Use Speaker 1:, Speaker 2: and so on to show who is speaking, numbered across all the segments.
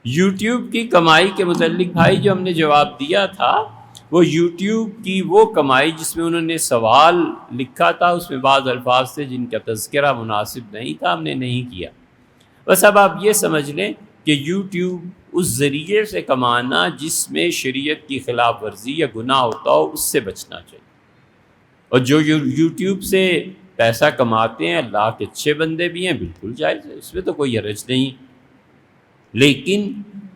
Speaker 1: YouTube کی کمائی کے متعلق بھائی جو ہم نے جواب دیا تھا، وہ یوٹیوب کی وہ کمائی جس میں انہوں نے سوال لکھا تھا، اس میں بعض الفاظ تھے جن کا تذکرہ مناسب نہیں تھا، ہم نے نہیں کیا۔ بس اب آپ یہ سمجھ لیں کہ یوٹیوب اس ذریعے سے کمانا جس میں شریعت کی خلاف ورزی یا گناہ ہوتا ہو، اس سے بچنا چاہیے۔ اور جو یوٹیوب سے پیسہ کماتے ہیں، اللہ کے اچھے بندے بھی ہیں، بالکل جائز ہے، اس میں تو کوئی حرج نہیں، لیکن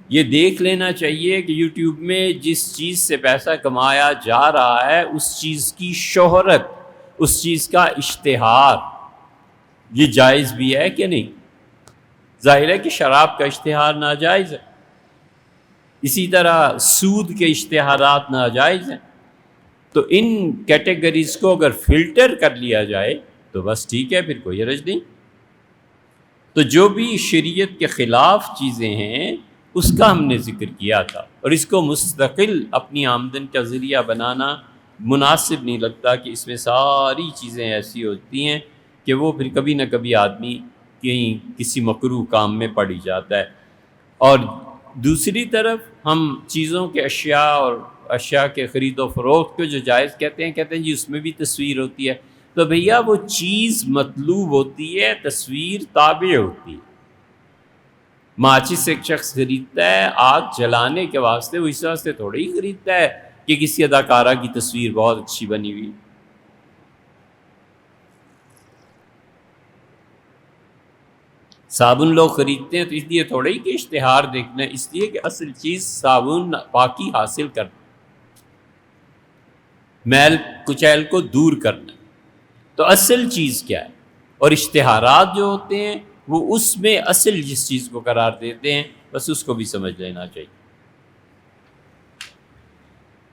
Speaker 1: یہ دیکھ لینا چاہیے کہ یوٹیوب میں جس چیز سے پیسہ کمایا جا رہا ہے، اس چیز کی شہرت، اس چیز کا اشتہار، یہ جائز بھی ہے کہ نہیں؟ ظاہر ہے کہ شراب کا اشتہار ناجائز ہے، اسی طرح سود کے اشتہارات ناجائز ہیں۔ تو ان کیٹیگریز کو اگر فلٹر کر لیا جائے تو بس ٹھیک ہے، پھر کوئی حرج نہیں۔ تو جو بھی شریعت کے خلاف چیزیں ہیں اس کا ہم نے ذکر کیا تھا، اور اس کو مستقل اپنی آمدن کا ذریعہ بنانا مناسب نہیں لگتا کہ اس میں ساری چیزیں ایسی ہوتی ہیں کہ وہ پھر کبھی نہ کبھی آدمی کہیں کسی مکروہ کام میں پڑ ہی جاتا ہے۔ اور دوسری طرف ہم چیزوں کے اشیاء کے خرید و فروخت کو جو جائز کہتے ہیں جی اس میں بھی تصویر ہوتی ہے، تو بھیا وہ چیز مطلوب ہوتی ہے، تصویر تابع ہوتی ہے۔ ماچس ایک شخص خریدتا ہے آگ جلانے کے واسطے، وہ اس واسطے تھوڑی ہی خریدتا ہے کہ کسی اداکارہ کی تصویر بہت اچھی بنی ہوئی۔ صابن لوگ خریدتے ہیں تو اس لیے تھوڑے ہی کہ اشتہار دیکھنا ہے، اس لیے کہ اصل چیز صابن پاکی حاصل کرنا، میل کچیل کو دور کرنا۔ تو اصل چیز کیا ہے؟ اور اشتہارات جو ہوتے ہیں وہ اس میں اصل جس چیز کو قرار دیتے ہیں، بس اس کو بھی سمجھ لینا چاہیے۔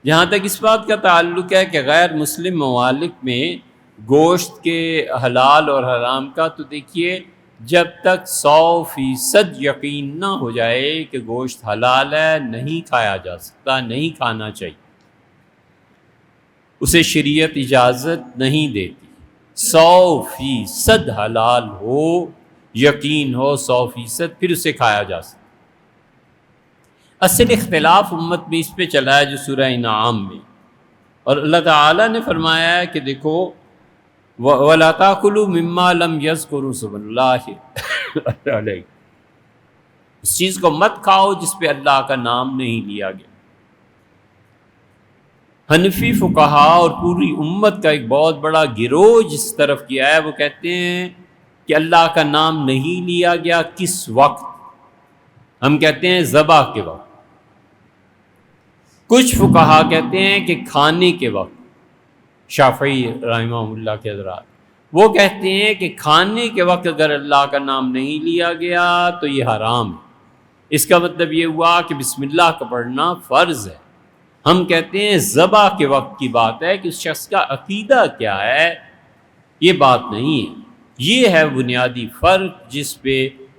Speaker 1: جہاں تک اس بات کا تعلق ہے کہ غیر مسلم ممالک میں گوشت کے حلال اور حرام کا، تو دیکھیے جب تک 100% یقین نہ ہو جائے کہ گوشت حلال ہے، نہیں کھایا جا سکتا، نہیں کھانا چاہیے، اسے شریعت اجازت نہیں دیتی۔ 100% حلال ہو، یقین ہو 100%، پھر اسے کھایا جا سکتا۔ اصل اختلاف امت میں اس پہ چلا ہے جو سورہ انعام میں، اور اللہ تعالیٰ نے فرمایا ہے کہ دیکھو وَلَا تَأْكُلُوا مِمَّا لَمْ يَذْكُرُوا اسْمَ اللَّهِ عَلَيْهِ، اس چیز کو مت کھاؤ جس پہ اللہ کا نام نہیں لیا گیا۔ حنفی فقہا اور پوری امت کا ایک بہت بڑا گروہ جس طرف کیا ہے، وہ کہتے ہیں کہ اللہ کا نام نہیں لیا گیا کس وقت؟ ہم کہتے ہیں ذبح کے وقت۔ کچھ فقہا کہتے ہیں کہ کھانے کے وقت، شافعی رحمہ اللہ کے حضرات وہ کہتے ہیں کہ کھانے کے وقت اگر اللہ کا نام نہیں لیا گیا تو یہ حرام ہے۔ اس کا مطلب یہ ہوا کہ بسم اللہ کا پڑھنا فرض ہے۔ ہم کہتے ہیں ذبح کے وقت کی بات ہے کہ اس شخص کا عقیدہ کیا ہے، یہ بات نہیں ہے۔ یہ ہے بنیادی فرق جس پہ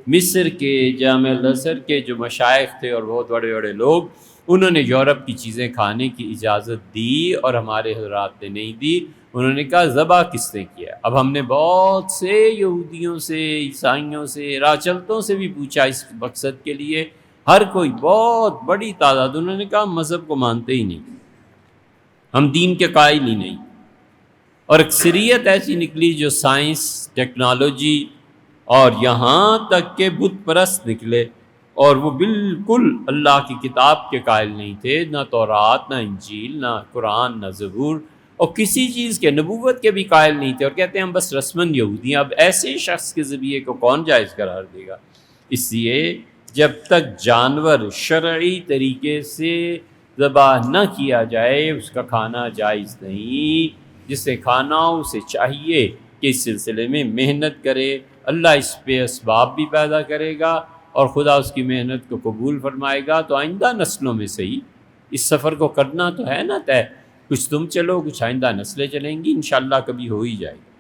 Speaker 1: مصر کے جامع الازہر کے جو مشائخ تھے اور بہت بڑے بڑے لوگ، انہوں نے یورپ کی چیزیں کھانے کی اجازت دی اور ہمارے حضرات نے نہیں دی۔ انہوں نے کہا ذبح کس نے کیا؟ اب ہم نے بہت سے یہودیوں سے، عیسائیوں سے، راہ چلتوں سے بھی پوچھا اس مقصد کے لیے، ہر کوئی بہت بڑی تعداد، انہوں نے کہا ہم مذہب کو مانتے ہی نہیں، ہم دین کے قائل ہی نہیں۔ اور اکثریت ایسی نکلی جو سائنس، ٹیکنالوجی اور یہاں تک کہ بت پرست نکلے، اور وہ بالکل اللہ کی کتاب کے قائل نہیں تھے، نہ تورات، نہ انجیل، نہ قرآن، نہ زبور، اور کسی چیز کے نبوت کے بھی قائل نہیں تھے، اور کہتے ہیں ہم بس رسماً یہودی ہیں۔ اب ایسے شخص کے ذریعے کو کون جائز قرار دے گا؟ اس لیے جب تک جانور شرعی طریقے سے ذبح نہ کیا جائے اس کا کھانا جائز نہیں۔ جسے کھانا ہو اسے چاہیے کہ اس سلسلے میں محنت کرے، اللہ اس پہ اسباب بھی پیدا کرے گا اور خدا اس کی محنت کو قبول فرمائے گا۔ تو آئندہ نسلوں میں صحیح اس سفر کو کرنا تو ہے نا طے، کچھ تم چلو، کچھ آئندہ نسلیں چلیں گی، انشاءاللہ کبھی ہو ہی جائے گا۔